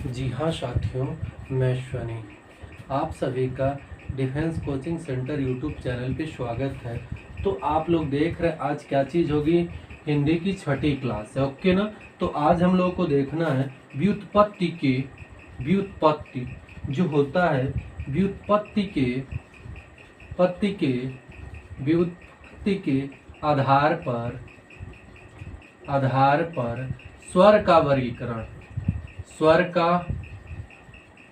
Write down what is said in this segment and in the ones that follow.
जी हाँ साथियों, मैं शनि आप सभी का defence coaching centre YouTube channel पे स्वागत है। तो आप लोग देख रहे हैं आज क्या चीज़ होगी, हिंदी की छठी क्लास है। ओके ना। तो आज हम लोगों को देखना है व्युत्पत्ति जो होता है व्युत्पत्ति के व्युत्पत्ति के आधार पर स्वर का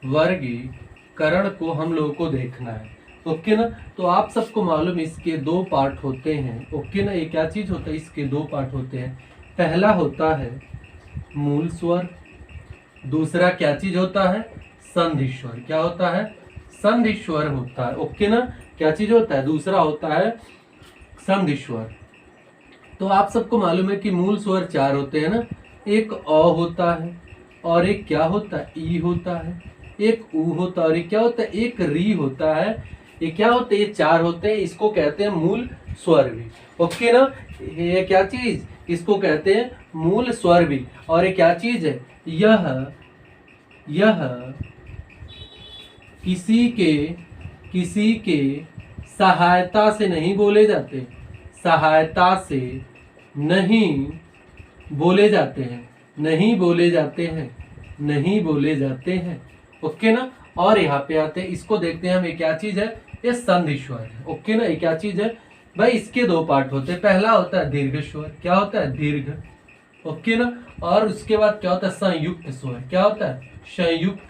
वर्गीकरण को हम लोगों को देखना है। ओके ना। तो आप सबको मालूम इसके दो पार्ट होते हैं। ओके ना। ये क्या चीज होता है, इसके दो पार्ट होते हैं। पहला होता है मूल स्वर, दूसरा क्या चीज होता है, संधि स्वर। क्या होता है, संधि स्वर होता है। ओके ना। क्या चीज होता है, दूसरा होता है संधि स्वर। तो आप सबको मालूम है कि मूल स्वर चार होते हैं ना, एक अ होता है और एक क्या होता है, ई होता है, एक ऊ होता है और एक क्या होता है, एक री होता है। ये क्या होते हैं, ये चार होते हैं, इसको कहते हैं मूल स्वर भी। ओके ना। ये क्या चीज, इसको कहते हैं मूल स्वर भी। और ये क्या चीज है, यह किसी के सहायता से नहीं बोले जाते, सहायता से नहीं बोले जाते हैं, नहीं बोले जाते हैं। ओके ना। और यहाँ पे आते हैं, इसको देखते हैं हम, ये क्या चीज है, ये संधि स्वर है। ओके ना। ये क्या चीज है भाई, इसके दो पार्ट होते हैं। पहला होता है दीर्घ स्वर। क्या होता है, दीर्घ। ओके ना। और उसके बाद क्या होता है, संयुक्त स्वर। क्या होता है, संयुक्त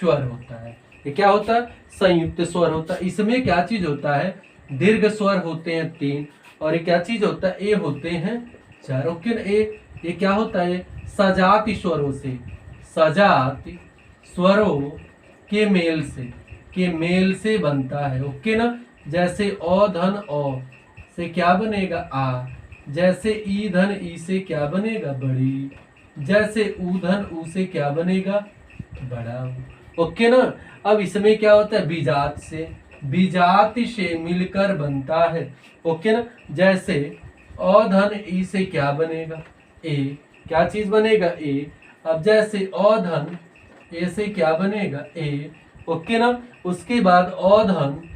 स्वर होता है। ये क्या होता है, संयुक्त स्वर होता है। इसमें क्या चीज होता है, दीर्घ स्वर होते हैं 3 और ये क्या चीज होता है, ए होते हैं 4। ओके ना। ये क्या होता है, सजाति स्वरों के मेल से बनता है। ओके ना। जैसे अ धन अ से क्या बनेगा, आ। जैसे ई धन ई से क्या बनेगा, बड़ी। जैसे ऊ धन ऊ से क्या बनेगा, बड़ा। ओके ना। अब इसमें क्या होता है, बीजात से मिलकर बनता है। ओके ना। जैसे अ धन ई से क्या बनेगा, ए। क्या चीज बनेगा, ए। अब जैसे अ धन ए से क्या बनेगा, ए। ओके ना। उसके बाद अ धन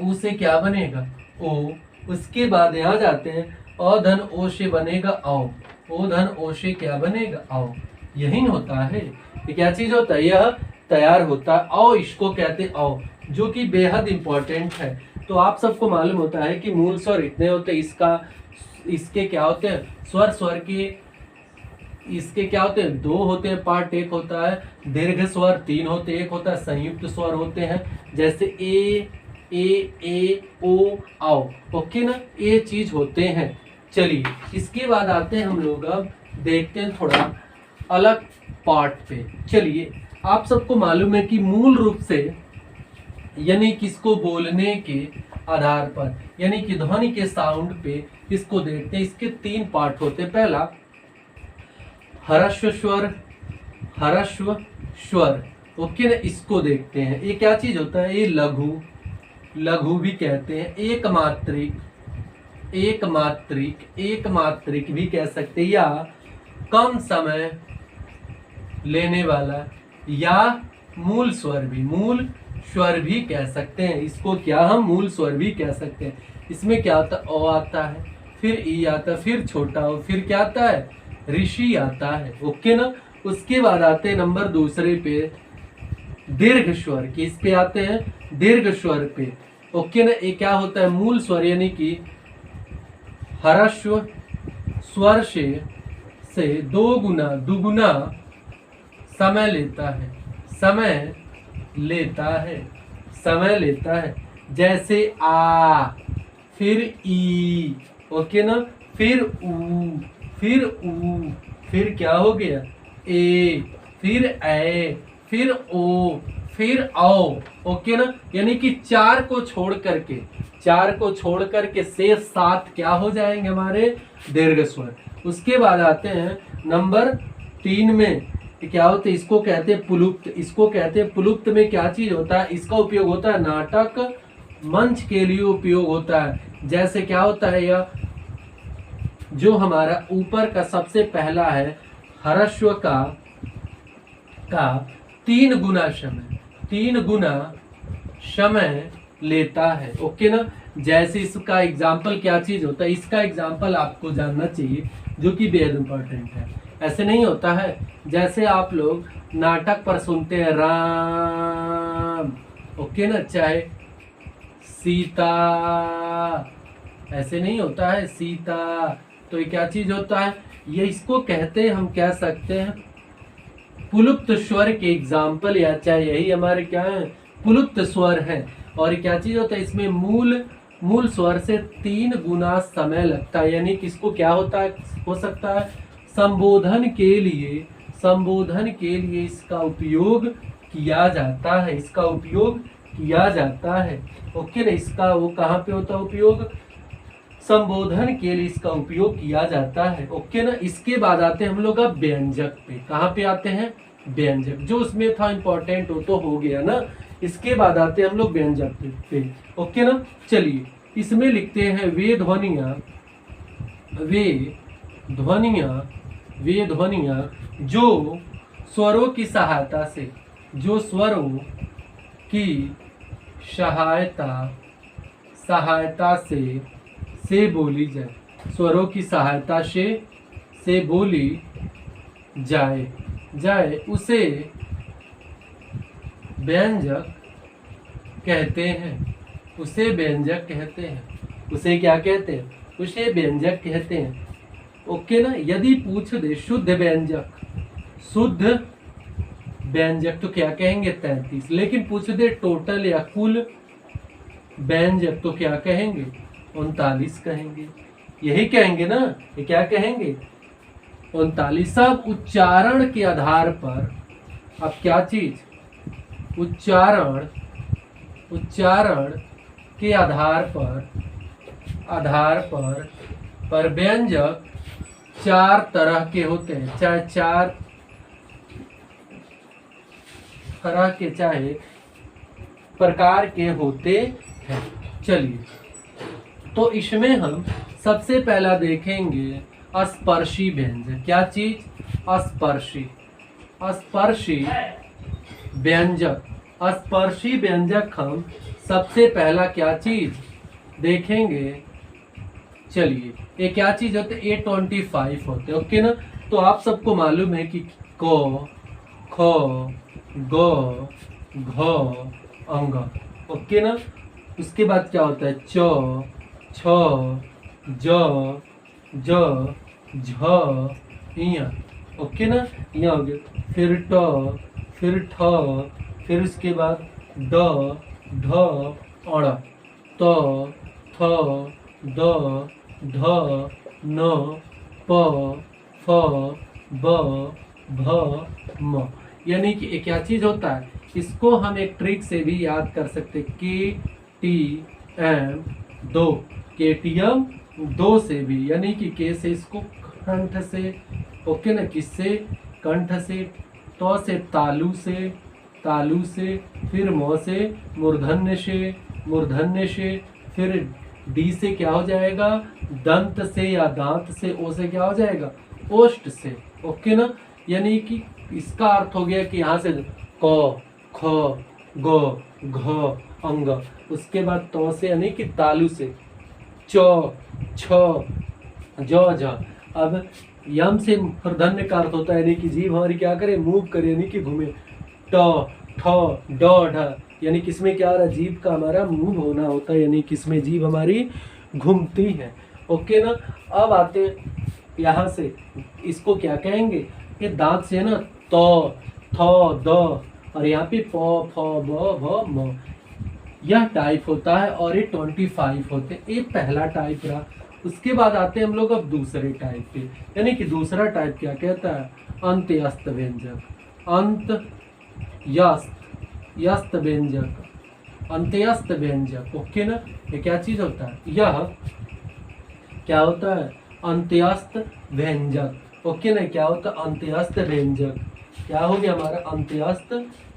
ऊ से क्या बनेगा, ओ। उसके बाद यहाँ जाते हैं, अ धन ओ से बनेगा औ, ओ धन ओ से क्या बनेगा, औ। यही होता है। ये क्या चीज होता है, यह तैयार होता है। औ इसको कहते हैं औ, जो कि बेहद इंपॉर्टेंट है। तो आप सबको मालूम होता है कि मूल स्वर इतने होते हैं, इसके क्या होते हैं, स्वर के इसके क्या होते हैं, दो होते हैं पार्ट। एक होता है दीर्घ स्वर, 3 होते हैं। एक होता है संयुक्त स्वर होते हैं, जैसे ए ओ आओ। ओके ना। ये चीज होते हैं। चलिए इसके बाद आते हैं हम लोग, अब देखते हैं थोड़ा अलग पार्ट पे। चलिए आप सबको मालूम है कि मूल रूप से यानी किसको बोलने के आधार पर, यानी कि ध्वनि के साउंड पे इसको देखते हैं। इसके 3 पार्ट होते हैं। पहला ह्रस्व स्वर। ओके ना। इसको देखते हैं, ये क्या चीज होता है, ये लघु भी कहते हैं, एक मात्रिक भी कह सकते हैं, या कम समय लेने वाला, या मूल स्वर भी कह सकते हैं। इसको क्या हम मूल स्वर भी कह सकते हैं। इसमें क्या आता है, ओ आता है, फिर ई आता है, फिर छोटा हो, फिर क्या आता है, ऋषि आता है। ओके ना। उसके बाद आते हैं नंबर दूसरे पे दीर्घ स्वर। किस पे आते हैं, दीर्घ स्वर पे। ओके ना। ये क्या होता है, मूल स्वर यानी कि ह्रस्व स्वर से दुगुना समय लेता है। जैसे आ, फिर ई। ओके ना। फिर ऊ, फिर क्या हो गया, ए, फिर ए, फिर ओ, फिर औ। ओके ना। यानी कि 4 को छोड़ करके शेष 7 क्या हो जाएंगे हमारे, दीर्घ स्वर। उसके बाद आते हैं नंबर 3 में, क्या होते हैं, इसको कहते हैं पुलुप्त। में क्या चीज होता है, इसका उपयोग होता है नाटक मंच के लिए उपयोग होता है। जैसे क्या होता है, यह जो हमारा ऊपर का सबसे पहला है ह्रस्व का का 3 गुना समय, 3 गुना समय लेता है। ओके ना। जैसे इसका एग्जाम्पल क्या चीज होता है, इसका एग्जाम्पल आपको जानना चाहिए जो कि बेहद इंपॉर्टेंट है। ऐसे नहीं होता है जैसे आप लोग नाटक पर सुनते हैं राम, ओके ना, चाहे सीता, ऐसे नहीं होता है सीता। तो ये क्या चीज होता है, ये इसको कहते हैं, हम कह सकते हैं पुलुप्त स्वर के एग्जाम्पल, या चाहे यही हमारे क्या है पुलुप्त स्वर है। और क्या चीज होता है, इसमें मूल स्वर से 3 गुना समय लगता है। यानी किसको क्या होता है, हो सकता है संबोधन के लिए इसका उपयोग किया जाता है, इसका उपयोग किया जाता है। ओके ना। इसका वो कहाँ पे होता है उपयोग, संबोधन के लिए इसका उपयोग किया जाता है। ओके ना। इसके बाद आते हैं हम लोग अब व्यंजक पे। कहाँ पे आते हैं, व्यंजक, जो उसमें था इंपॉर्टेंट वो तो हो गया ना। इसके बाद आते हैं हम लोग व्यंजक पे। ओके ना। चलिए इसमें लिखते हैं वे ध्वनियाँ जो स्वरों की सहायता से बोली जाए, स्वरों की सहायता से बोली जाए उसे व्यंजक कहते हैं। उसे क्या कहते हैं, उसे व्यंजक कहते हैं। ओके ना। यदि पूछ दे शुद्ध व्यंजक तो क्या कहेंगे 33, लेकिन पूछ दे टोटल या कुल व्यंजक तो क्या कहेंगे 39 कहेंगे। यही कहेंगे ना, ये क्या कहेंगे 39। सब उच्चारण के आधार पर, अब क्या चीज, उच्चारण के आधार पर व्यंजक 4 तरह के होते हैं, चाहे 4 तरह के चाहे प्रकार के होते हैं। चलिए तो इसमें हम सबसे पहला देखेंगे स्पर्शी व्यंजक। क्या चीज, स्पर्शी व्यंजक हम सबसे पहला क्या चीज देखेंगे। चलिए ये क्या चीज होते हैं, A25 होते हैं। ओके ना। तो आप सबको मालूम है कि क, ख, ग, घ, अंग। ओके ना। उसके बाद क्या होता है च, छ, ज, झ, इया। ओके ना। यहाँ हो गया, फिर ट, फिर ठ, फिर उसके बाद ड, ढ, अड़, त, थ, द, ध, न, प, फ, ब, भ, म। यानी कि एक क्या चीज होता है, इसको हम एक ट्रिक से भी याद कर सकते, KTM 2, KTM 2 से भी, यानी कि के से इसको कंठ से, ओके ना, किससे कंठ से, तो से तालु से, फिर म से मूर्धन्य से, फिर डी से क्या हो जाएगा दंत से या दांत से, ओ से क्या हो जाएगा ओष्ठ से। ओके ना। यानी कि इसका अर्थ हो गया कि यहाँ से क, ख, ग, घ, अंग, उसके बाद तो से यानी कि तालु से, च, छ, ज, झ। अब यम से मूर्धन्य का अर्थ होता है यानी कि जीभ हमारी क्या करे, मूव करे, यानी कि घूमे, ट, ठ, ड, ढ, यानी किसमें क्या आ रहा है, जीभ का हमारा मूव होना होता है, यानी किसमें जीभ हमारी घूमती है। ओके ना। अब आते यहाँ से, इसको क्या कहेंगे, ये दांत से है ना, त, थ, द, और यहाँ पे प, फ, ब, भ, म, यह टाइप होता है और ये 25 होते हैं। ये पहला टाइप रहा। उसके बाद आते हैं हम लोग अब दूसरे टाइप पे, यानी कि दूसरा टाइप क्या कहता है, अंत्यस्त व्यंजक, यस्त व्यंजक, अंत्यस्त व्यंजक। ओके ना। ये क्या चीज होता है, यह क्या होता है अंत्यस्त व्यंजक। ओके ना। क्या होता है अंत्यस्त व्यंजक, क्या हो गया हमारा अंत्यस्त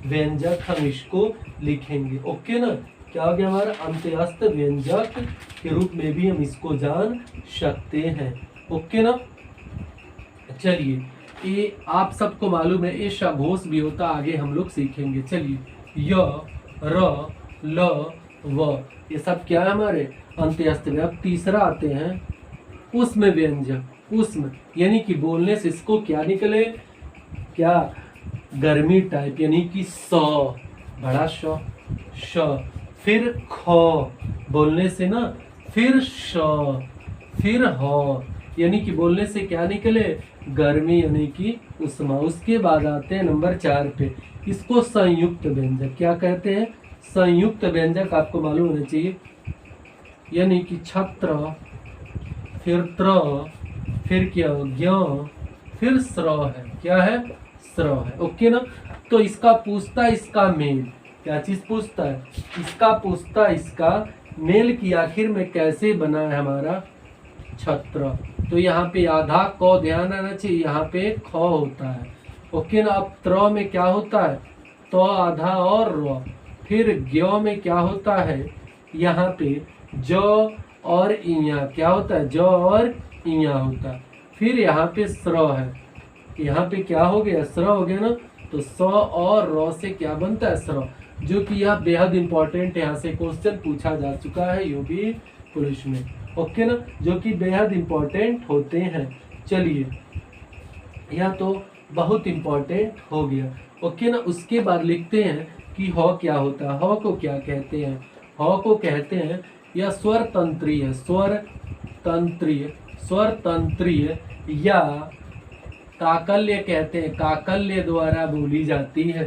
व्यंजक, हम इसको लिखेंगे। ओके ना। क्या हो गया हमारा अंत्यस्त व्यंजक के रूप में भी हम इसको जान सकते हैं। ओके ना। चलिए ए आप सबको मालूम है ए सघोष भी होता, आगे हम लोग सीखेंगे। चलिए, य र ल व ये सब क्या है हमारे अंत्यस्थ में। अब तीसरा आते हैं उष्म व्यंजन। उष्म यानी कि बोलने से इसको क्या निकले, क्या गर्मी टाइप, यानी कि स बड़ा श, फिर ख बोलने से ना, फिर श, फिर ह, यानी कि बोलने से क्या निकले गर्मी यानी कि उष्मा। उसके बाद आते हैं नंबर 4 पे, इसको संयुक्त व्यंजक क्या कहते हैं। संयुक्त व्यंजक आपको मालूम होना चाहिए, यानी कि छत्र, फिर त्र, फिर क्या ज्ञ, फिर स्र है, क्या है स्र है। ओके ना। तो इसका पूछता इसका मेल, क्या चीज पूछता है, इसका पूछता इसका मेल की आखिर में कैसे बना है हमारा छत्र। तो यहाँ पे आधा क ध्यान आना चाहिए, यहाँ पे ख होता है। ओके ना। अब त्र में क्या होता है, तो आधा और र, फिर ज्ञ में क्या होता है, यहाँ पे ज और इया क्या होता है, ज और इया होता है। फिर यहाँ पे स्र है, यहाँ पे क्या हो गया स्र हो गया ना, तो स और र से क्या बनता है स्र, जो कि यह बेहद इंपॉर्टेंट है, यहाँ से क्वेश्चन पूछा जा चुका है यूपी पुलिस में। ओके ना, जो कि बेहद इंपॉर्टेंट होते हैं। चलिए, यह तो बहुत इंपॉर्टेंट हो गया। ओके ना। उसके बाद लिखते हैं कि ह क्या होता है। ह को क्या कहते हैं, ह को कहते हैं यह स्वर तंत्रीय, स्वर तंत्रीय, स्वर तंत्रीय या काकल्य कहते हैं, काकल्य द्वारा बोली जाती है।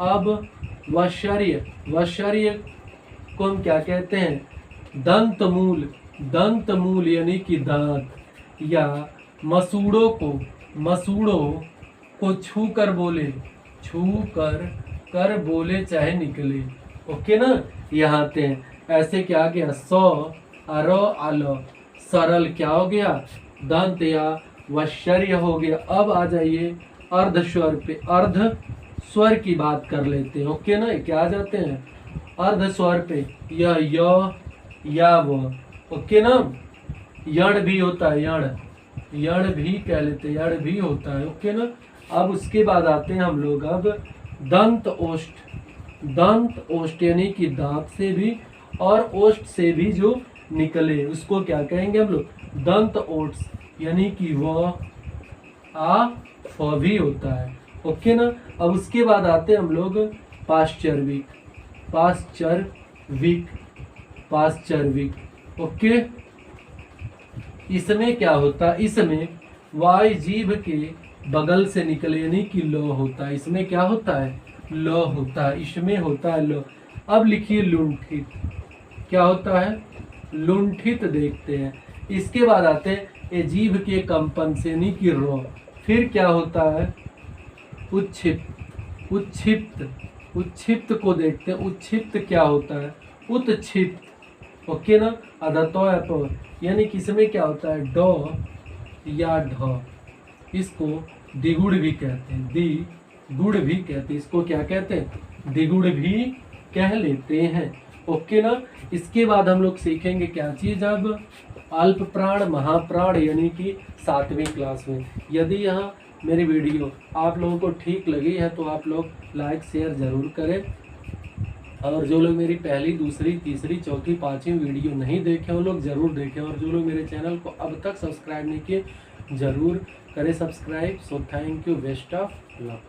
अब वश्चर्य, वश्चर्य को हम क्या कहते हैं, दंत मूल, दंत मूल यानी कि दांत, या मसूड़ों को, मसूड़ों को छू कर बोले, छू कर बोले चाहे निकले। ओके ना। यहाँ आते हैं, ऐसे क्या आ गया स अर अल, सरल क्या हो गया दंत या वश्चर्य हो गया। अब आ जाइए अर्ध स्वर पे, अर्ध स्वर की बात कर लेते हैं। ओके ना। क्या आ जाते हैं अर्ध स्वर पे, यह य या व। ओके ना। यण भी होता है, यण, यण भी कह लेते हैं, यण भी होता है। ओके ना। अब उसके बाद आते हैं हम लोग अब दंत ओष्ठ, दंत ओष्ठ यानी कि दांत से भी और ओष्ठ से भी जो निकले उसको क्या कहेंगे हम लोग, दंत ओष्ठ, यानी कि व आ फ भी होता है। ओके ना। अब उसके बाद आते हैं हम लोग पाश्चर्विक, पाश्चर्विक, पाश्चर्विक। ओके। इसमें क्या होता है, इसमें वायु जीभ के बगल से निकले यानी कि ल होता है। इसमें क्या होता है ल होता है, इसमें होता है ल। अब लिखिए लुंठित, क्या होता है लुंठित, देखते हैं। इसके बाद आते हैं ये जीभ के कंपन से यानी कि र। फिर क्या होता है उच्छिप्त, उच्छिप्त, उच्छिप्त को देखते हैं। उच्छिप्त क्या होता है उत्क्षिप्त। ओके ना। अधतो है तो, यानी कि इसमें क्या होता है ड या ढ, इसको द्विगुण भी कहते हैं, द्विगुण भी कहते हैं, इसको क्या कहते हैं द्विगुण भी कह लेते हैं। ओके ना। इसके बाद हम लोग सीखेंगे क्या चीज, अब अल्प प्राण महाप्राण, यानी कि 7वीं क्लास में। यदि यह मेरी वीडियो आप लोगों को ठीक लगी है तो आप लोग लाइक शेयर जरूर करें, और जो लोग मेरी पहली दूसरी तीसरी चौथी 5वीं वीडियो नहीं देखे वो लोग जरूर देखें, और जो लोग मेरे चैनल को अब तक सब्सक्राइब नहीं किए जरूर करें subscribe. So thank you, best of luck.